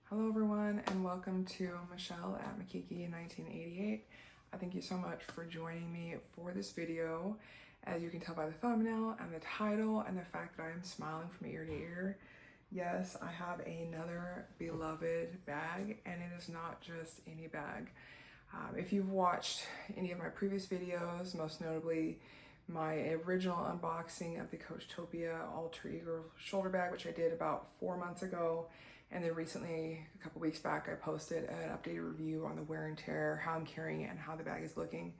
Hello everyone and welcome to Michelle at Makiki in 1988. I thank you so much for joining me for this video. As you can tell by the thumbnail and the title and the fact that I am smiling from ear to ear, yes, I have another beloved bag, and it is not just any bag. If you've watched any of my previous videos, most notably my original unboxing of the Coachtopia Alter Ego shoulder bag, which I did about 4 months ago, and then recently, a couple weeks back, I posted an updated review on the wear and tear, how I'm carrying it, and how the bag is looking.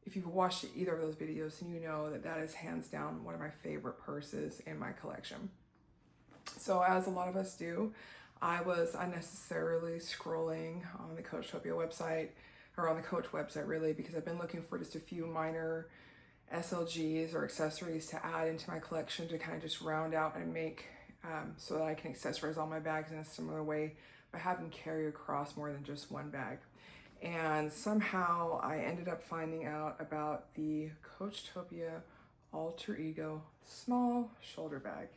If you've watched either of those videos, then you know that that is hands down one of my favorite purses in my collection. So as a lot of us do, I was unnecessarily scrolling on the Coachtopia website, or on the Coach website really, because I've been looking for just a few minor SLGs or accessories to add into my collection to kind of just round out and make so that I can accessorize all my bags in a similar way, but have them carry across more than just one bag. And somehow I ended up finding out about the Coachtopia Alter Ego small shoulder bag.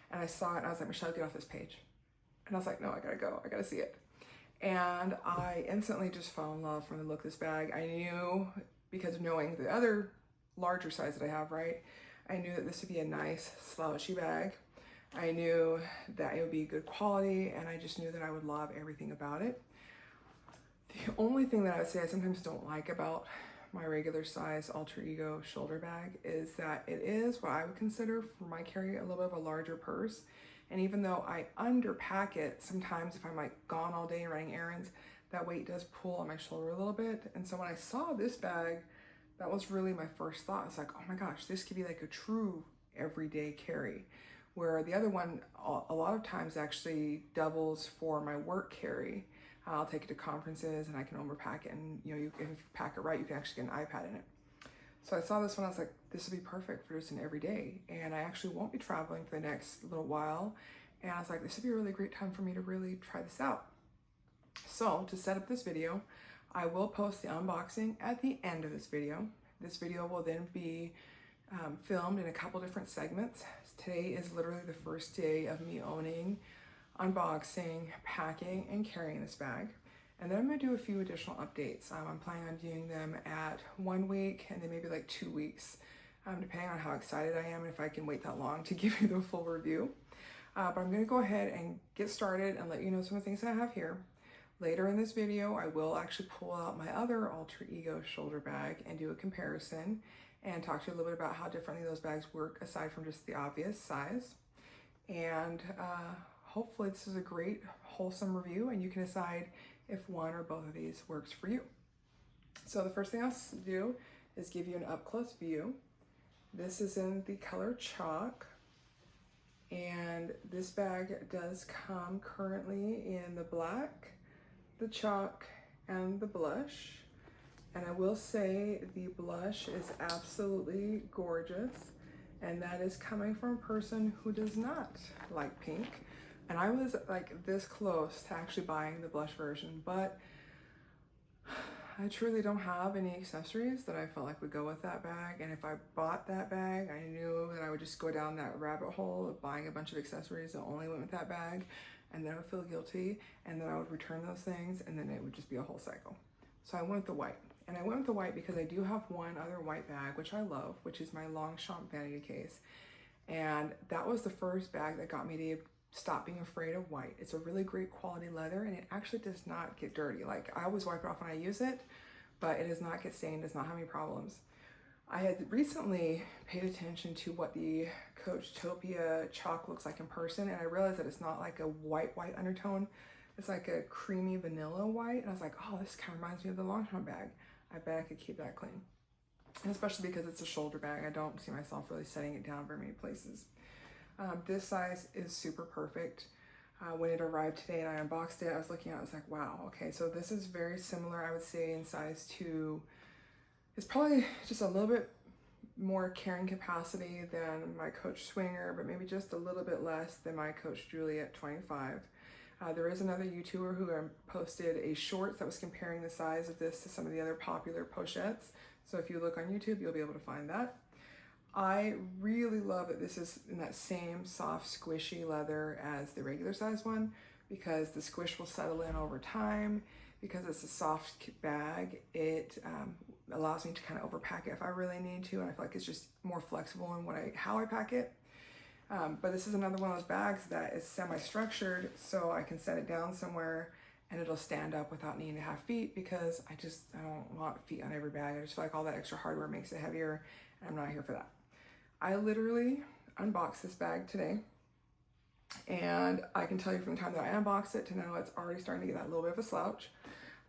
And I saw it and I was like, Michelle, get off this page. And I was like, no, I gotta go, I gotta see it. And I instantly just fell in love from the look of this bag. I knew, because of knowing the other larger size that I have, right? I knew that this would be a nice slouchy bag. I knew that it would be good quality, and I just knew that I would love everything about it. The only thing that I would say I sometimes don't like about my regular size Alter Ego shoulder bag is that it is what I would consider for my carry a little bit of a larger purse. And even though I underpack it, sometimes if I'm like gone all day running errands, that weight does pull on my shoulder a little bit. And so when I saw this bag, that was really my first thought. It's like, oh my gosh, this could be like a true everyday carry. Where the other one, a lot of times actually doubles for my work carry. I'll take it to conferences and I can overpack it, and if you pack it right, you can actually get an iPad in it. So I saw this one, I was like, this would be perfect for just an everyday. And I actually won't be traveling for the next little while. And I was like, this would be a really great time for me to really try this out. So to set up this video, I will post the unboxing at the end of this video. This video will then be filmed in a couple different segments. Today is literally the first day of me owning, unboxing, packing, and carrying this bag. And then I'm gonna do a few additional updates. I'm planning on doing them at 1 week and then maybe like 2 weeks, depending on how excited I am and if I can wait that long to give you the full review. But I'm gonna go ahead and get started and let you know some of the things that I have here. Later in this video, I will actually pull out my other Alter Ego shoulder bag and do a comparison and talk to you a little bit about how differently those bags work aside from just the obvious size. And hopefully this is a great wholesome review and you can decide if one or both of these works for you. So the first thing I'll do is give you an up-close view. This is in the color chalk, and this bag does come currently in the black, the chalk, and the blush. And I will say the blush is absolutely gorgeous, and that is coming from a person who does not like pink. And I was like this close to actually buying the blush version, but I truly don't have any accessories that I felt like would go with that bag. And if I bought that bag, I knew that I would just go down that rabbit hole of buying a bunch of accessories that only went with that bag, and then I would feel guilty, and then I would return those things, and then it would just be a whole cycle. So I went with the white. And I went with the white because I do have one other white bag, which I love, which is my Longchamp vanity case. And that was the first bag that got me to stop being afraid of white. It's a really great quality leather, and it actually does not get dirty. Like, I always wipe it off when I use it, but it does not get stained, does not have any problems. I had recently paid attention to what the Coachtopia chalk looks like in person, and I realized that it's not like a white undertone. It's like a creamy vanilla white, and I was like, oh, this kind of reminds me of the Longchamp bag. I bet I could keep that clean. And especially because it's a shoulder bag, I don't see myself really setting it down very many places. This size is super perfect. When it arrived today and I unboxed it, I was looking at it, I was like, wow, okay, so this is very similar, I would say, in size to, it's probably just a little bit more carrying capacity than my Coach Swinger, but maybe just a little bit less than my Coach Juliet 25. There is another YouTuber who posted a shorts that was comparing the size of this to some of the other popular pochettes. So if you look on YouTube, you'll be able to find that. I really love that this is in that same soft, squishy leather as the regular size one, because the squish will settle in over time. Because it's a soft bag, it allows me to kind of overpack it if I really need to, and I feel like it's just more flexible in how I pack it. But this is another one of those bags that is semi-structured, so I can set it down somewhere and it'll stand up without needing to have feet, because I don't want feet on every bag. I just feel like all that extra hardware makes it heavier, and I'm not here for that. I literally unboxed this bag today, and I can tell you from the time that I unboxed it to now, it's already starting to get that little bit of a slouch.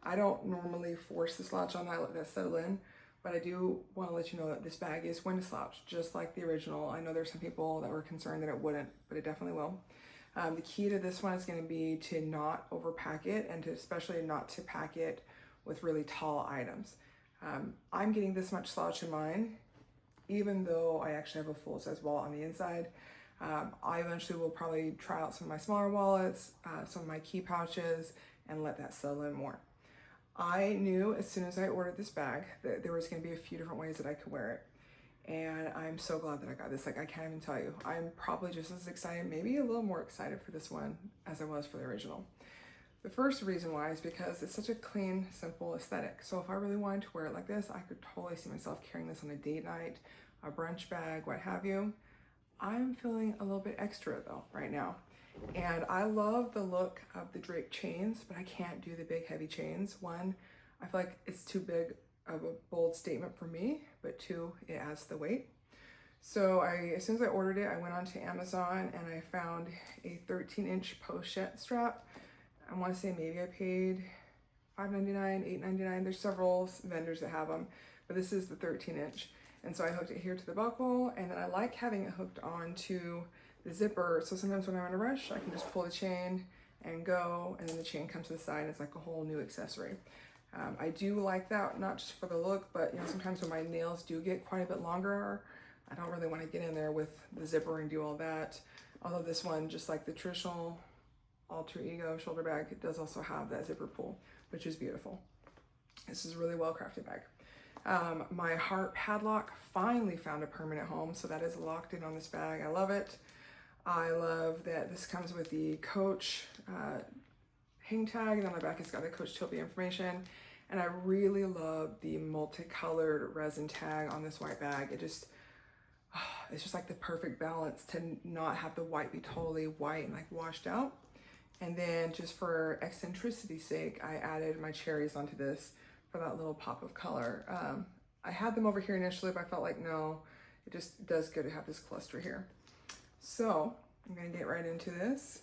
I don't normally force the slouch on that, let that settle in, but I do want to let you know that this bag is going to slouch, just like the original. I know there's some people that were concerned that it wouldn't, but it definitely will. The key to this one is going to be to not overpack it, and to especially not to pack it with really tall items. I'm getting this much slouch in mine, even though I actually have a full-size wallet on the inside. I eventually will probably try out some of my smaller wallets, some of my key pouches, and let that settle in more. I knew as soon as I ordered this bag that there was going to be a few different ways that I could wear it. And I'm so glad that I got this. Like, I can't even tell you. I'm probably just as excited, maybe a little more excited for this one as I was for the original. The first reason why is because it's such a clean, simple aesthetic. So if I really wanted to wear it like this, I could totally see myself carrying this on a date night, a brunch bag, what have you. I'm feeling a little bit extra though right now. And I love the look of the draped chains, but I can't do the big heavy chains. One, I feel like it's too big of a bold statement for me, but two, it adds the weight. So as soon as I ordered it, I went onto Amazon and I found a 13-inch pochette strap. I want to say maybe I paid $5.99, $8.99. There's several vendors that have them, but this is the 13-inch. And so I hooked it here to the buckle, and then I like having it hooked onto the zipper, so sometimes when I'm in a rush, I can just pull the chain and go, and then the chain comes to the side, and it's like a whole new accessory. I do like that, not just for the look, but sometimes when my nails do get quite a bit longer, I don't really want to get in there with the zipper and do all that. Although this one, just like the traditional alter ego shoulder bag, it does also have that zipper pull, which is beautiful. This is a really well crafted bag. My heart padlock finally found a permanent home, so that is locked in on this bag. I love it. I love that this comes with the Coach hang tag, and on the back it's got the Coachtopia information. And I really love the multicolored resin tag on this white bag. It's just like the perfect balance to not have the white be totally white and like washed out. And then just for eccentricity's sake, I added my cherries onto this for that little pop of color. I had them over here initially, but I felt like no, it just does good to have this cluster here. So I'm gonna get right into this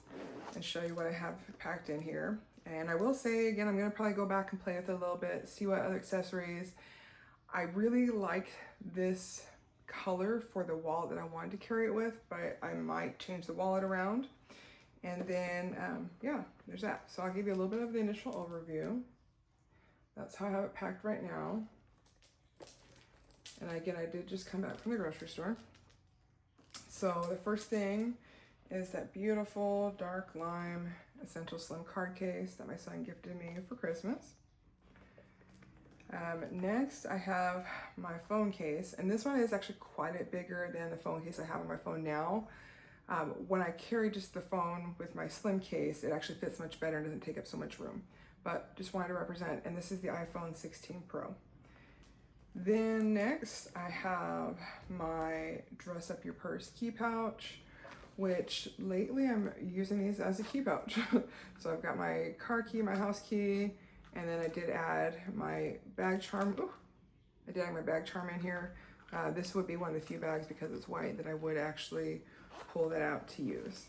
and show you what I have packed in here. And I will say again, I'm gonna probably go back and play with it a little bit, see what other accessories. I really like this color for the wallet that I wanted to carry it with, but I might change the wallet around. And then, yeah, there's that. So I'll give you a little bit of the initial overview. That's how I have it packed right now. And again, I did just come back from the grocery store. So the first thing is that beautiful dark lime Essential Slim card case that my son gifted me for Christmas. Next, I have my phone case, and this one is actually quite a bit bigger than the phone case I have on my phone now. When I carry just the phone with my slim case, it actually fits much better and doesn't take up so much room. But just wanted to represent, and this is the iPhone 16 Pro. Then next, I have my Dress Up Your Purse key pouch, which lately I'm using these as a key pouch. So I've got my car key, my house key, and then I did add my bag charm. Ooh, I did add my bag charm in here. This would be one of the few bags, because it's white, that I would actually pull that out to use.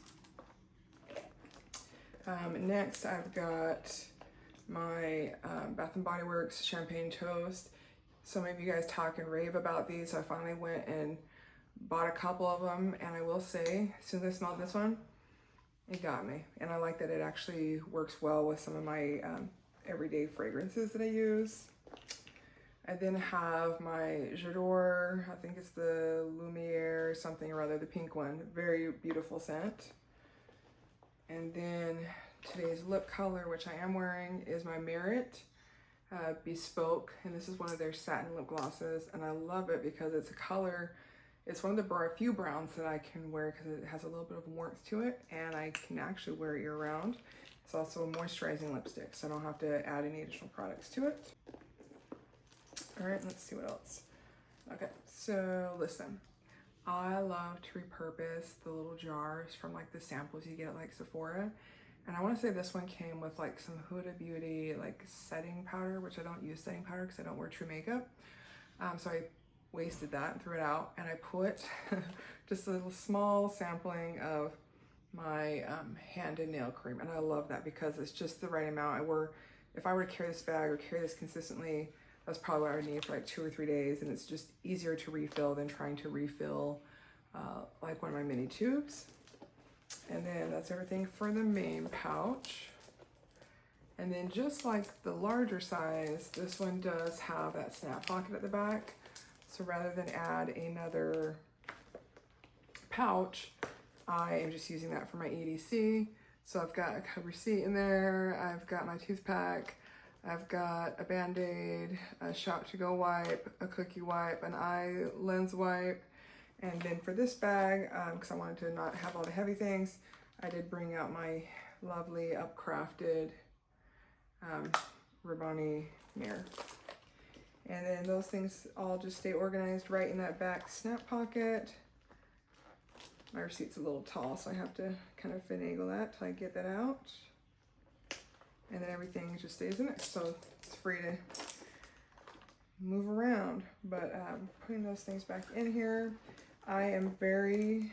Next, I've got my Bath & Body Works Champagne Toast. So many of you guys talk and rave about these, so I finally went and bought a couple of them, and I will say, as soon as I smelled this one, it got me. And I like that it actually works well with some of my everyday fragrances that I use. I then have my J'adore, I think it's the Lumiere something or other, the pink one. Very beautiful scent. And then today's lip color, which I am wearing, is my Merit Bespoke, and this is one of their satin lip glosses, and I love it because it's a color, it's one of the few browns that I can wear because it has a little bit of warmth to it, and I can actually wear it year round. It's also a moisturizing lipstick, so I don't have to add any additional products to it. All right, let's see what else. Okay, so listen, I love to repurpose the little jars from like the samples you get at like Sephora. And I want to say this one came with like some Huda Beauty like setting powder, which I don't use setting powder because I don't wear true makeup. So I wasted that and threw it out, and I put just a little small sampling of my hand and nail cream, and I love that because it's just the right amount. If I were to carry this bag or carry this consistently, that's probably what I would need for like 2 or 3 days, and it's just easier to refill than trying to refill like one of my mini tubes. And then that's everything for the main pouch. And then just like the larger size, this one does have that snap pocket at the back. So rather than add another pouch, I am just using that for my EDC. So I've got a receipt in there, I've got my tooth pack, I've got a Band-Aid, a shot to go wipe, a cookie wipe, an eye lens wipe. And then for this bag, because I wanted to not have all the heavy things, I did bring out my lovely upcrafted Rabbani mirror. And then those things all just stay organized right in that back snap pocket. My receipt's a little tall, so I have to kind of finagle that till I get that out. And then everything just stays in there, so it's free to move around. But putting those things back in here, I am very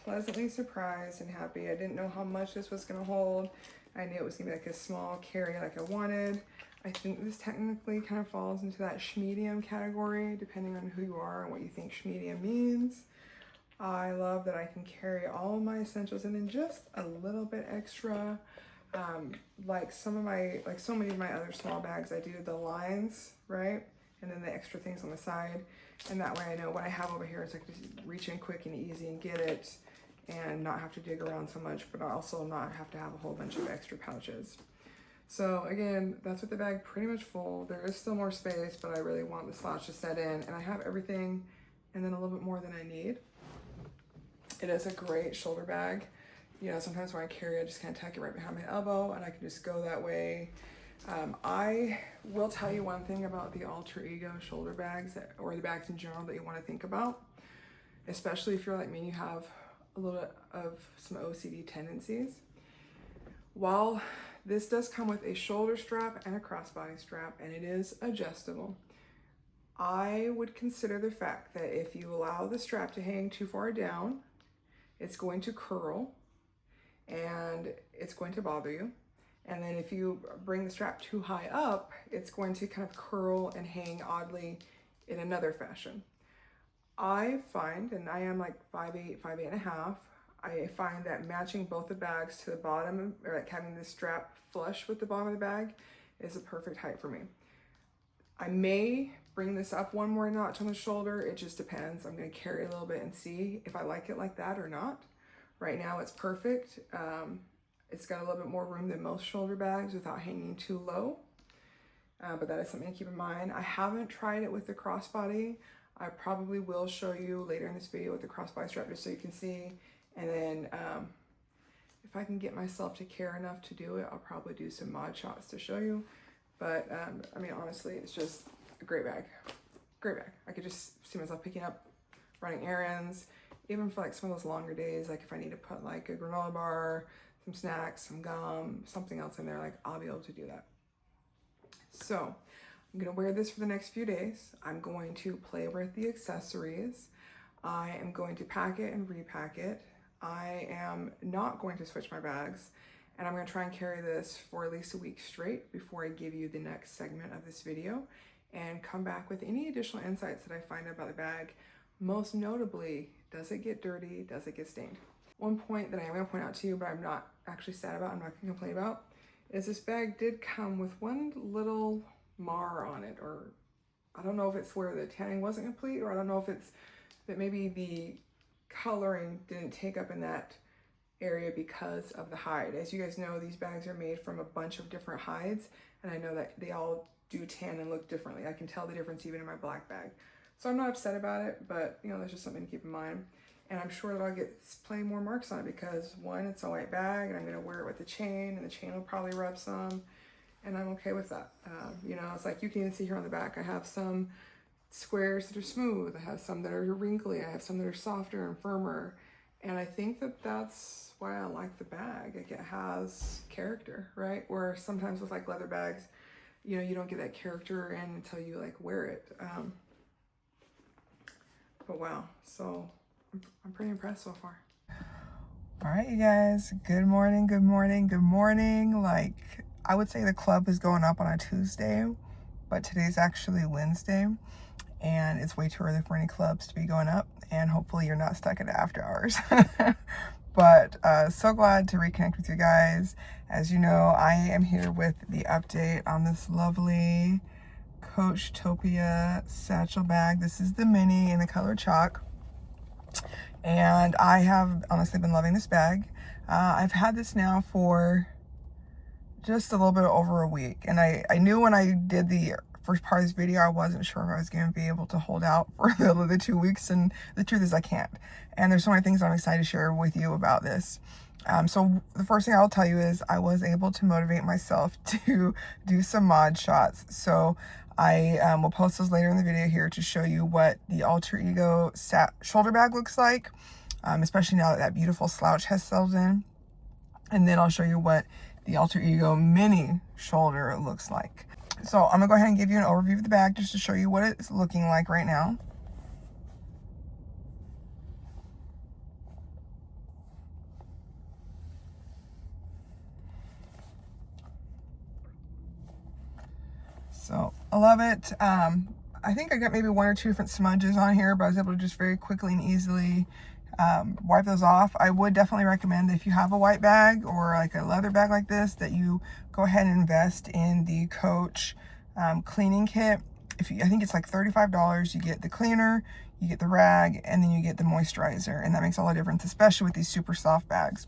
pleasantly surprised and happy. I didn't know how much this was gonna hold. I knew it was gonna be like a small carry like I wanted. I think this technically kind of falls into that schmedium category, depending on who you are and what you think schmedium means. I love that I can carry all my essentials and then just a little bit extra. Like so many of my other small bags, I do the lines, right? And then the extra things on the side. And that way I know what I have over here is I can just reach in quick and easy and get it and not have to dig around so much, but also not have to have a whole bunch of extra pouches. So again, that's with the bag pretty much full. There is still more space, but I really want the slouch to set in, and I have everything and then a little bit more than I need. It is a great shoulder bag. You know, sometimes when I carry, I just kind of tuck it right behind my elbow and I can just go that way. I will tell you one thing about the alter ego shoulder bags, or the bags in general, that you want to think about, especially if you're like me, you have a little bit of some OCD tendencies. While this does come with a shoulder strap and a crossbody strap, and it is adjustable, I would consider the fact that if you allow the strap to hang too far down, it's going to curl and it's going to bother you. And then if you bring the strap too high up, it's going to kind of curl and hang oddly in another fashion. I find, and I am like 5'8", 5'8.5", I find that matching both the bags to the bottom, or like having the strap flush with the bottom of the bag, is a perfect height for me. I may bring this up one more notch on the shoulder. It just depends. I'm going to carry a little bit and see if I like it like that or not. Right now it's perfect. It's got a little bit more room than most shoulder bags without hanging too low. But that is something to keep in mind. I haven't tried it with the crossbody. I probably will show you later in this video with the crossbody strap just so you can see. And then if I can get myself to care enough to do it, I'll probably do some mod shots to show you. But I mean, honestly, it's just a great bag. Great bag. I could just see myself picking up, running errands, even for like some of those longer days, like if I need to put like a granola bar, some snacks, some gum, something else in there, like I'll be able to do that. So I'm gonna wear this for the next few days. I'm going to play with the accessories. I am going to pack it and repack it. I am not going to switch my bags, and I'm gonna try and carry this for at least a week straight before I give you the next segment of this video and come back with any additional insights that I find about the bag. Most notably, does it get dirty? Does it get stained? One point that I am gonna point out to you, but I'm not actually sad about, I'm not gonna complain about, is this bag did come with one little mar on it, or I don't know if it's where the tanning wasn't complete, or I don't know if it's that maybe the coloring didn't take up in that area because of the hide. As you guys know, these bags are made from a bunch of different hides, and I know that they all do tan and look differently. I can tell the difference even in my black bag. So I'm not upset about it, but you know, that's just something to keep in mind. And I'm sure that I'll get plenty more marks on it because one, it's a white bag and I'm gonna wear it with the chain, and the chain will probably rub some, and I'm okay with that. You know, it's like you can even see here on the back, I have some squares that are smooth, I have some that are wrinkly, I have some that are softer and firmer. And I think that that's why I like the bag. Like, it has character, right? Where sometimes with like leather bags, you know, you don't get that character in until you like wear it. But wow, so I'm pretty impressed so far. All right, you guys, good morning, good morning, good morning. Like, I would say the club is going up on a Tuesday, but today's actually Wednesday, and it's way too early for any clubs to be going up, and hopefully you're not stuck at after hours. But so glad to reconnect with you guys. As you know, I am here with the update on this lovely Coachtopia satchel bag. This is the mini in the color chalk, and I have honestly been loving this bag. I've had this now for just a little bit over a week, and I knew when I did the first part of this video, I wasn't sure if I was going to be able to hold out for the 2 weeks, and the truth is I can't. And there's so many things I'm excited to share with you about this. So the first thing I'll tell you is I was able to motivate myself to do some mod shots. So I will post those later in the video here to show you what the Alter Ego shoulder bag looks like, especially now that that beautiful slouch has settled in. And then I'll show you what the Alter Ego mini shoulder looks like. So I'm gonna go ahead and give you an overview of the bag just to show you what it's looking like right now. So I love it. I think I got maybe 1 or 2 different smudges on here, but I was able to just very quickly and easily wipe those off. I would definitely recommend that if you have a white bag or like a leather bag like this, that you go ahead and invest in the Coach cleaning kit. I think it's like $35. You get the cleaner, you get the rag, and then you get the moisturizer, and that makes all the difference, especially with these super soft bags.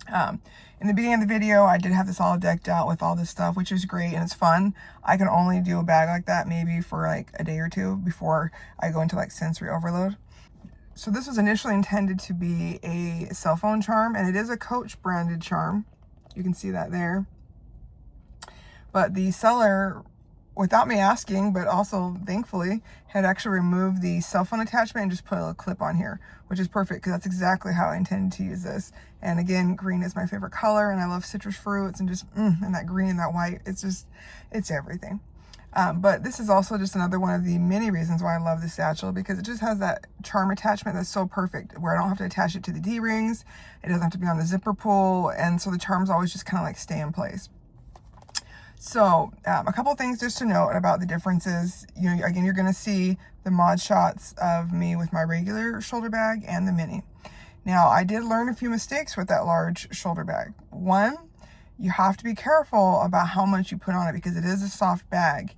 In the beginning of the video, I did have this all decked out with all this stuff, which is great and it's fun. I can only do a bag like that maybe for like a day or two before I go into like sensory overload. So this was initially intended to be a cell phone charm, and it is a Coach branded charm. You can see that there. But the seller, without me asking, but also thankfully, had actually removed the cell phone attachment and just put a clip on here, which is perfect because that's exactly how I intended to use this. And again, green is my favorite color, and I love citrus fruits, and just and that green and that white, it's everything. But this is also just another one of the many reasons why I love this satchel, because it just has that charm attachment that's so perfect, where I don't have to attach it to the D-rings, it doesn't have to be on the zipper pull, and so the charms always just kind of like stay in place. So a couple things just to note about the differences. You know, again, you're going to see the mod shots of me with my regular shoulder bag and the mini. Now, I did learn a few mistakes with that large shoulder bag. One, you have to be careful about how much you put on it, because it is a soft bag.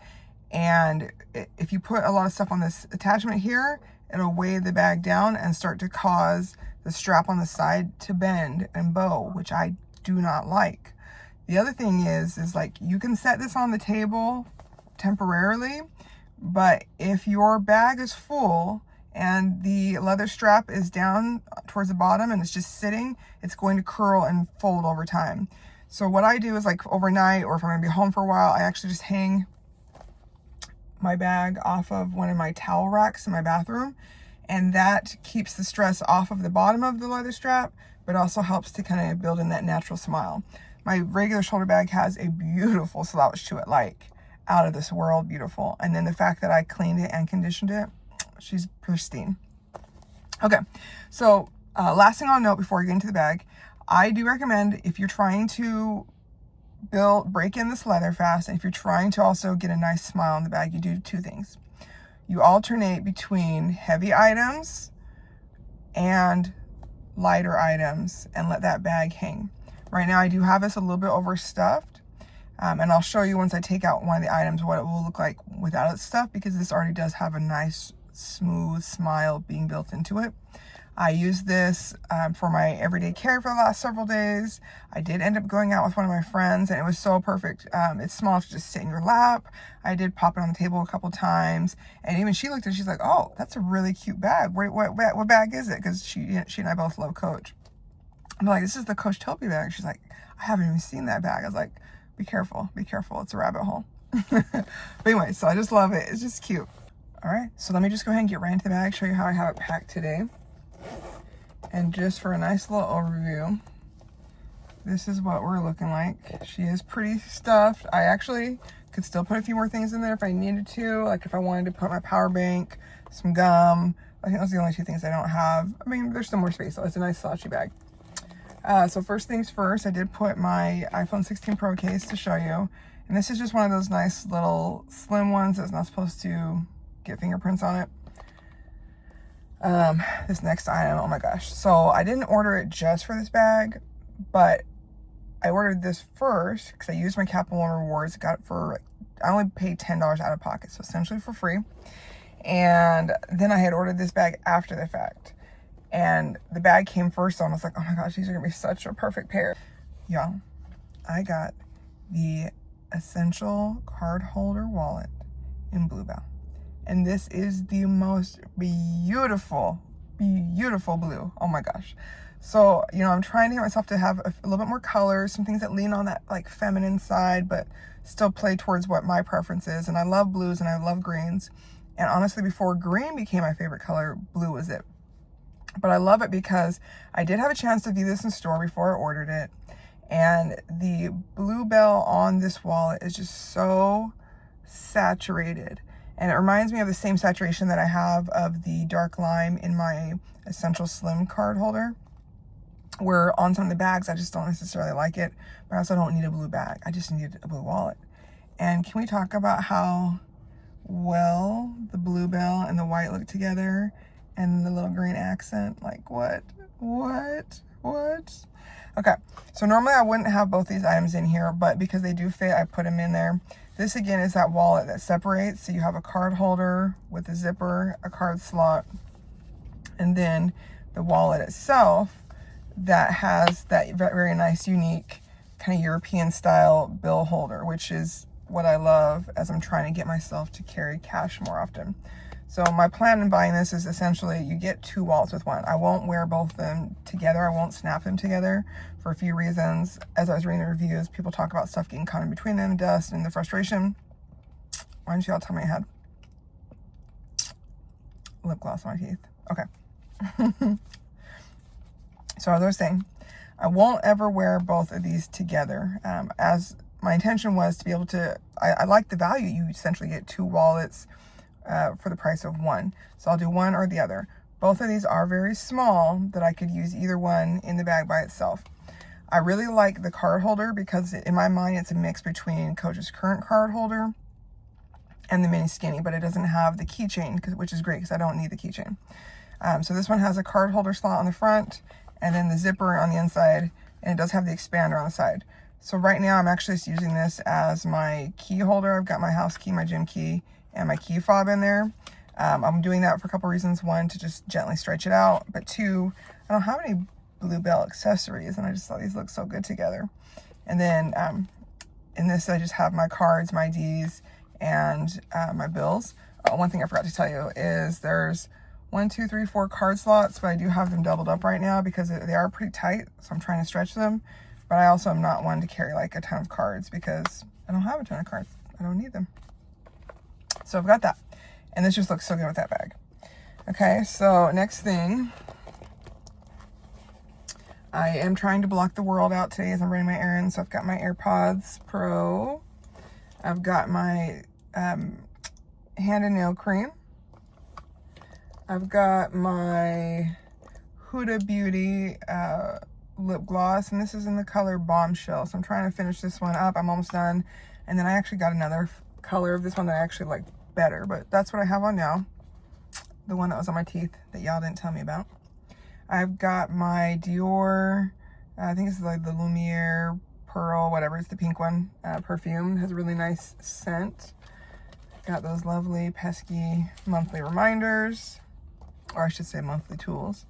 And if you put a lot of stuff on this attachment here, it'll weigh the bag down and start to cause the strap on the side to bend and bow, which I do not like. The other thing is like, you can set this on the table temporarily, but if your bag is full and the leather strap is down towards the bottom and it's just sitting, it's going to curl and fold over time. So what I do is, like, overnight, or if I'm gonna be home for a while, I actually just hang my bag off of one of my towel racks in my bathroom, and that keeps the stress off of the bottom of the leather strap, but also helps to kind of build in that natural smile. My regular shoulder bag has a beautiful slouch to it, like out of this world beautiful. And then the fact that I cleaned it and conditioned it, she's pristine. Okay, so last thing I'll note before I get into the bag, I do recommend, if you're trying to break in this leather fast, and if you're trying to also get a nice smile in the bag, you do 2 things. You alternate between heavy items and lighter items and let that bag hang. Right now I do have this a little bit overstuffed, and I'll show you once I take out one of the items what it will look like without its stuff, because this already does have a nice smooth smile being built into it. I used this for my everyday care for the last several days. I did end up going out with one of my friends, and it was so perfect. It's small to just sit in your lap. I did pop it on the table a couple times, and even she looked at it, she's like, oh, that's a really cute bag. What bag is it? Because she and I both love Coach. I'm like, this is the Coachtopia bag. She's like, I haven't even seen that bag. I was like, be careful, it's a rabbit hole. But anyway, so I just love it. It's just cute. All right, so let me just go ahead and get right into the bag, show you how I have it packed today. And just for a nice little overview, this is what we're looking like. She is pretty stuffed. I actually could still put a few more things in there if I needed to, like if I wanted to put my power bank, some gum. I think those are the only two things I don't have. I mean, there's still more space, so it's a nice slouchy bag. So first things first, I did put my iPhone 16 Pro case to show you. And this is just one of those nice little slim ones that's not supposed to get fingerprints on it. This next item, oh my gosh. So I didn't order it just for this bag, but I ordered this first because I used my Capital One rewards. Got it for, I only paid $10 out of pocket, so essentially for free. And then I had ordered this bag after the fact. And the bag came first, so I was like, oh my gosh, these are gonna be such a perfect pair. Y'all, I got the Essential Card Holder Wallet in Bluebell. And this is the most beautiful blue. Oh my gosh. So, you know, I'm trying to get myself to have a little bit more color, some things that lean on that like feminine side, but still play towards what my preference is. And I love blues and I love greens. And honestly, before green became my favorite color, blue was it. But I love it because I did have a chance to view this in store before I ordered it. And the Bluebell on this wallet is just so saturated. And it reminds me of the same saturation that I have of the dark lime in my Essential Slim card holder, where on some of the bags, I just don't necessarily like it, but I also don't need a blue bag. I just need a blue wallet. And can we talk about how well the Bluebell and the white look together and the little green accent? Like what? Okay, so normally I wouldn't have both these items in here, but because they do fit, I put them in there. This again is that wallet that separates. So you have a card holder with a zipper, a card slot, and then the wallet itself that has that very nice, unique, kind of European style bill holder, which is what I love as I'm trying to get myself to carry cash more often. So my plan in buying this is essentially you get two wallets with one. I won't wear both of them together. I won't snap them together for a few reasons. As I was reading the reviews, people talk about stuff getting caught in between them, dust, and the frustration. Why don't you all tell me I had lip gloss on my teeth? Okay. So as I was saying, I won't ever wear both of these together. As my intention was to be able to, I like the value. You essentially get two wallets for the price of one. So I'll do one or the other. Both of these are very small that I could use either one in the bag by itself. I really like the card holder because in my mind it's a mix between Coach's current card holder and the mini skinny, but it doesn't have the keychain, which is great because I don't need the keychain. So this one has a card holder slot on the front and then the zipper on the inside, and it does have the expander on the side. So right now I'm actually just using this as my key holder. I've got my house key, my gym key, and my key fob in there. I'm doing that for a couple reasons. One, to just gently stretch it out, but two, I don't have any Bluebell accessories, and I just thought these look so good together. And then in this, I just have my cards, my IDs, and my bills. One thing I forgot to tell you is there's 1, 2, 3, 4 card slots, but I do have them doubled up right now because they are pretty tight, so I'm trying to stretch them. But I also am not one to carry like a ton of cards because I don't have a ton of cards. I don't need them. So I've got that. And this just looks so good with that bag. Okay, so next thing. I am trying to block the world out today as I'm running my errands. So I've got my AirPods Pro. I've got my hand and nail cream. I've got my Huda Beauty lip gloss. And this is in the color Bombshell. So I'm trying to finish this one up. I'm almost done. And then I actually got another color of this one that I actually like better, but that's what I have on now. The one that was on my teeth that y'all didn't tell me about. I've got my Dior, I think it's like the Lumiere Pearl, whatever, it's the pink one, perfume. It has a really nice scent. Got those lovely, pesky monthly reminders, or I should say monthly tools.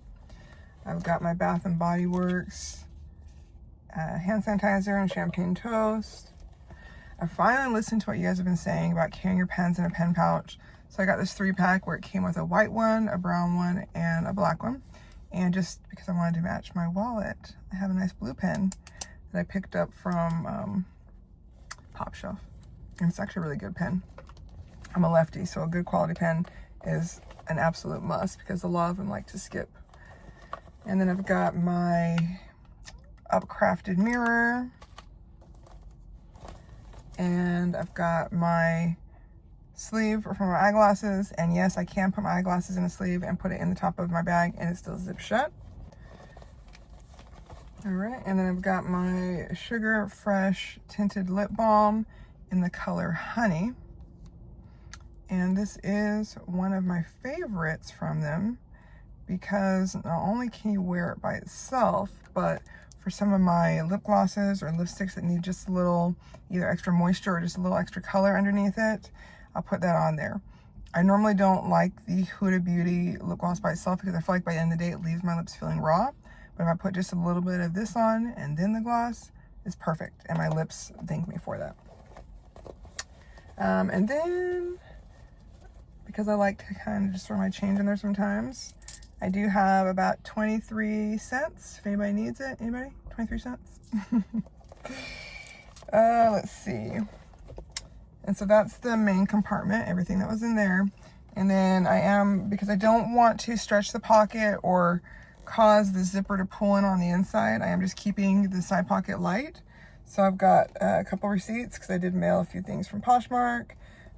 I've got my Bath & Body Works hand sanitizer and champagne toast. I finally listened to what you guys have been saying about carrying your pens in a pen pouch. So I got this 3-pack where it came with a white one, a brown one, and a black one. And just because I wanted to match my wallet, I have a nice blue pen that I picked up from Top Shelf. And it's actually a really good pen. I'm a lefty, so a good quality pen is an absolute must because a lot of them like to skip. And then I've got my Upcrafted mirror. And I've got my sleeve for my eyeglasses. And yes, I can put my eyeglasses in a sleeve and put it in the top of my bag and it still zips shut. All right, and then I've got my Sugar Fresh tinted lip balm in the color Honey. And this is one of my favorites from them because not only can you wear it by itself, but for some of my lip glosses or lipsticks that need just a little either extra moisture or just a little extra color underneath it, I'll put that on there. I normally don't like the Huda Beauty lip gloss by itself because I feel like by the end of the day it leaves my lips feeling raw. But if I put just a little bit of this on and then the gloss, it's perfect. And my lips thank me for that. And then, because I like to kind of just throw my change in there sometimes, I do have about 23 cents. If anybody needs it. Anybody? 23 cents? Let's see. And so that's the main compartment, everything that was in there. And then because I don't want to stretch the pocket or cause the zipper to pull in on the inside, I am just keeping the side pocket light. So I've got a couple receipts because I did mail a few things from Poshmark.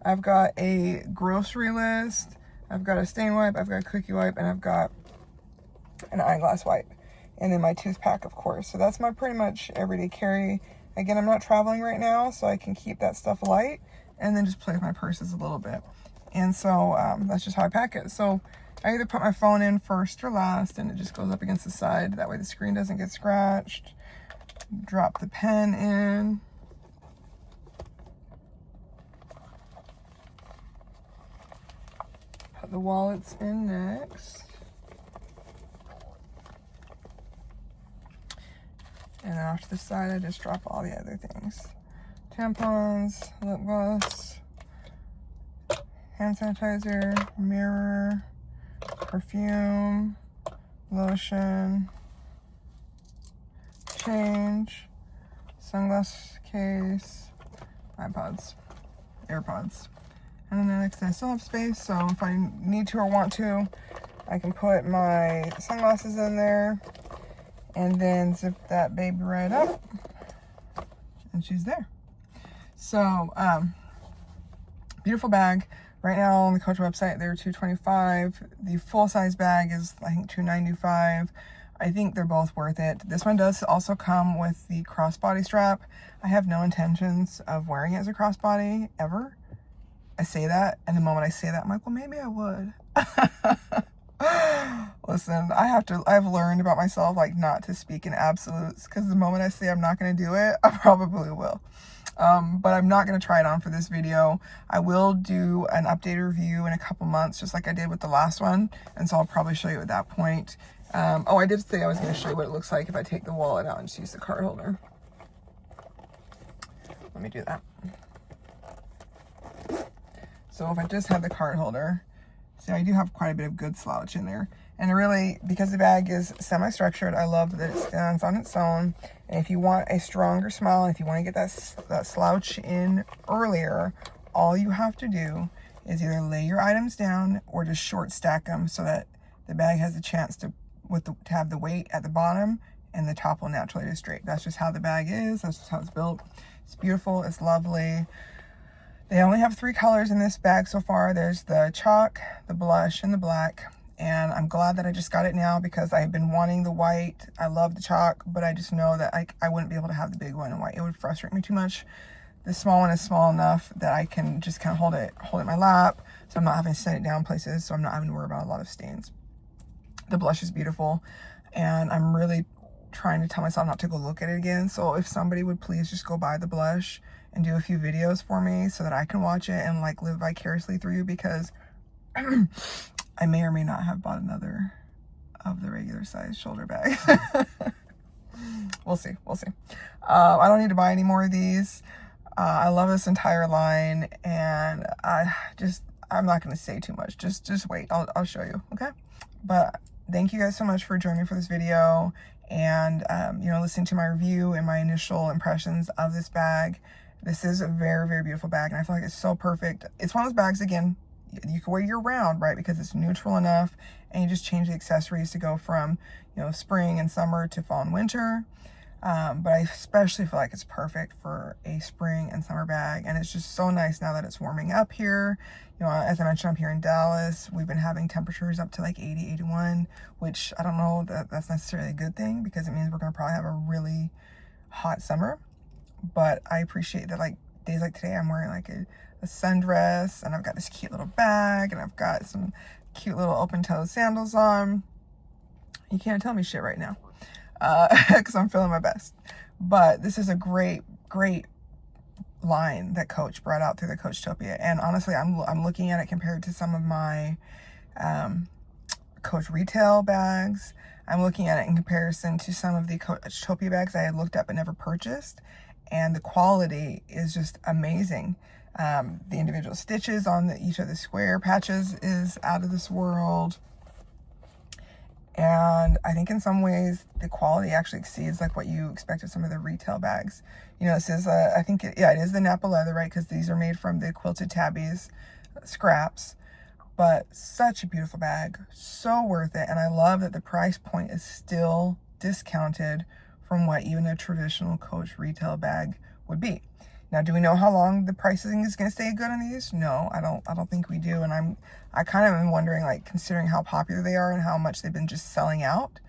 I've got a grocery list. I've got a stain wipe, I've got a cookie wipe, and I've got an eyeglass wipe. And then my tooth pack, of course. So that's my pretty much everyday carry. Again, I'm not traveling right now, so I can keep that stuff light and then just play with my purses a little bit. And so that's just how I pack it. So I either put my phone in first or last, and it just goes up against the side. That way the screen doesn't get scratched. Drop the pen in. Put the wallets in next. And then off to the side, I just drop all the other things. Tampons, lip gloss, hand sanitizer, mirror, perfume, lotion, change, sunglass case, iPods, AirPods. And then next I still have space, so if I need to or want to, I can put my sunglasses in there and then zip that baby right up, and she's there. So, beautiful bag. Right now on the Coach website, they're $225. The full-size bag is, I think, $295. I think they're both worth it. This one does also come with the crossbody strap. I have no intentions of wearing it as a crossbody ever. I say that, and the moment I say that, I'm like, well, maybe I would. Listen, I've learned about myself, like, not to speak in absolutes, because the moment I say I'm not going to do it, I probably will. But I'm not going to try it on for this video. I will do an updated review in a couple months, just like I did with the last one. And so I'll probably show you at that point. Oh, I did say I was going to show you what it looks like if I take the wallet out and just use the card holder. Let me do that. So if I just had the card holder, see, I do have quite a bit of good slouch in there. And really, because the bag is semi-structured, I love that it stands on its own. And if you want a stronger smile, and if you want to get that slouch in earlier, all you have to do is either lay your items down or just short stack them so that the bag has a chance to have the weight at the bottom and the top will naturally be straight. That's just how the bag is. That's just how it's built. It's beautiful. It's lovely. They only have 3 colors in this bag so far. There's the chalk, the blush, and the black. And I'm glad that I just got it now because I've been wanting the white. I love the chalk, but I just know that I wouldn't be able to have the big one in white. It would frustrate me too much. The small one is small enough that I can just kind of hold it in my lap, so I'm not having to set it down places, so I'm not having to worry about a lot of stains. The blush is beautiful, and I'm really trying to tell myself not to go look at it again. So if somebody would please just go buy the blush and do a few videos for me so that I can watch it and like live vicariously through you, because I may or may not have bought another of the regular size shoulder bag. We'll see. I don't need to buy any more of these. I love this entire line, and I'm not going to say too much. Just wait. I'll show you. Okay. But thank you guys so much for joining me for this video, and listening to my review and my initial impressions of this bag. This is a very, very beautiful bag, and I feel like it's so perfect. It's one of those bags, again, you can wear year round, right? Because it's neutral enough, and you just change the accessories to go from, spring and summer to fall and winter. But I especially feel like it's perfect for a spring and summer bag. And it's just so nice now that it's warming up here. As I mentioned, I'm here in Dallas. We've been having temperatures up to like 80, 81, which I don't know that that's necessarily a good thing, because it means we're going to probably have a really hot summer. But I appreciate that, like, days like today, I'm wearing like a sundress, and I've got this cute little bag, and I've got some cute little open-toed sandals on. You can't tell me shit right now, because I'm feeling my best. But this is a great line that Coach brought out through the Coachtopia, and honestly, I'm looking at it compared to some of my Coach retail bags. I'm looking at it in comparison to some of the Coachtopia bags I had looked at but never purchased, and the quality is just amazing. The individual stitches on each of the square patches is out of this world. And I think in some ways the quality actually exceeds like what you expect of some of the retail bags. This is I think it is the Napa leather, right? Because these are made from the quilted tabbies scraps. But such a beautiful bag, so worth it. And I love that the price point is still discounted from what even a traditional Coach retail bag would be. Now, do we know how long the pricing is going to stay good on these? No, I don't think we do. And I kind of am wondering, like, considering how popular they are and how much they've been just selling out,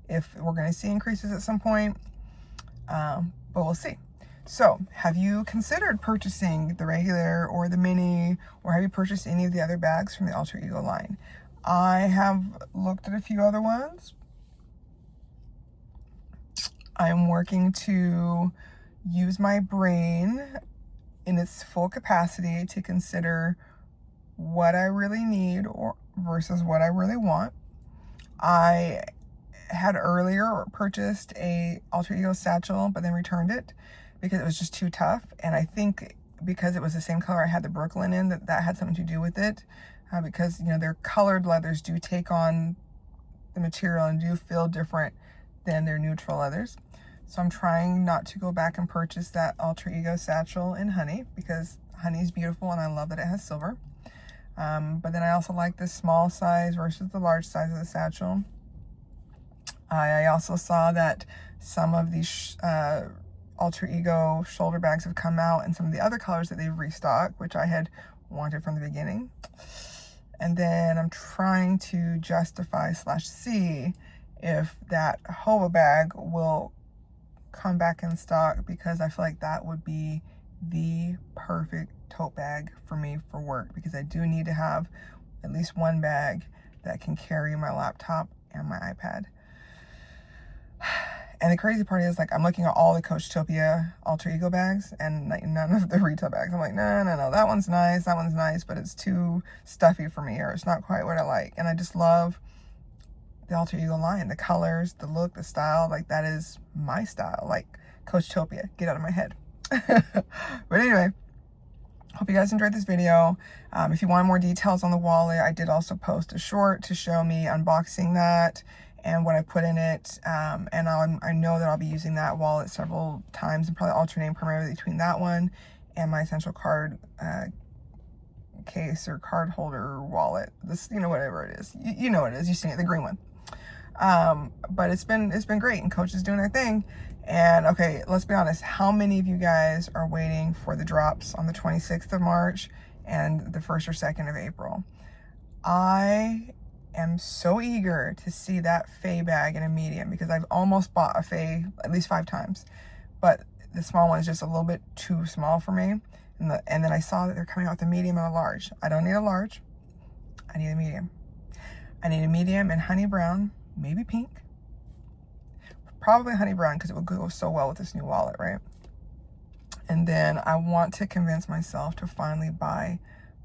if we're going to see increases at some point. But we'll see. So, have you considered purchasing the regular or the mini, or have you purchased any of the other bags from the Alter Ego line? I have looked at a few other ones. I am working to use my brain in its full capacity to consider what I really need versus what I really want. I had earlier purchased a Alter Ego satchel, but then returned it because it was just too tough. And I think because it was the same color I had the Brooklyn in, that had something to do with it. Because, their colored leathers do take on the material and do feel different than their neutral leathers. So I'm trying not to go back and purchase that Alter Ego satchel in honey, because honey is beautiful and I love that it has silver. But then I also like the small size versus the large size of the satchel. I also saw that some of these Alter Ego shoulder bags have come out in some of the other colors that they've restocked, which I had wanted from the beginning. And then I'm trying to justify / see if that Hova bag will come back in stock, because I feel like that would be the perfect tote bag for me for work, because I do need to have at least one bag that can carry my laptop and my iPad. And the crazy part is, like, I'm looking at all the Coachtopia Alter Ego bags and like none of the retail bags. I'm like, no, that one's nice, but it's too stuffy for me, or it's not quite what I like. And I just love the Alter Ego line, the colors, the look, the style. Like, that is my style. Like, Coachtopia, get out of my head. But anyway, hope you guys enjoyed this video. If you want more details on the wallet, I did also post a short to show me unboxing that and what I put in it. And I know that I'll be using that wallet several times, and probably alternating primarily between that one and my Essential Card case or card holder wallet. This, whatever it is. You know what it is. You've seen it, the green one. But it's been great, and Coach is doing their thing. And okay, let's be honest, how many of you guys are waiting for the drops on the 26th of March and the 1st or 2nd of April? I am so eager to see that Faye bag in a medium, because I've almost bought a Faye at least 5 times, but the small one is just a little bit too small for me. And then I saw that they're coming out with a medium and a large. I don't need a large. I need a medium. I need a medium in honey brown, maybe pink. Probably honey brown, because it would go so well with this new wallet, right? And then I want to convince myself to finally buy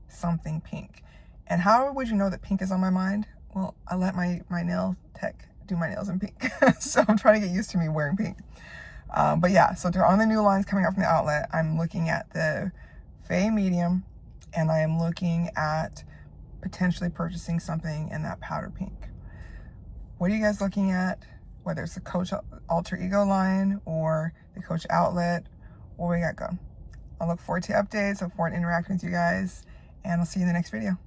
something pink. And how would you know that pink is on my mind? Well, I let my nail tech do my nails in pink. So I'm trying to get used to me wearing pink. But yeah, so they're on the new lines coming out from the outlet. I'm looking at the Fay Medium, and I am looking at potentially purchasing something in that powder pink. What are you guys looking at? Whether it's the Coach Alter Ego line or the Coach Outlet, what we got going? I look forward to updates, look forward to interacting with you guys, and I'll see you in the next video.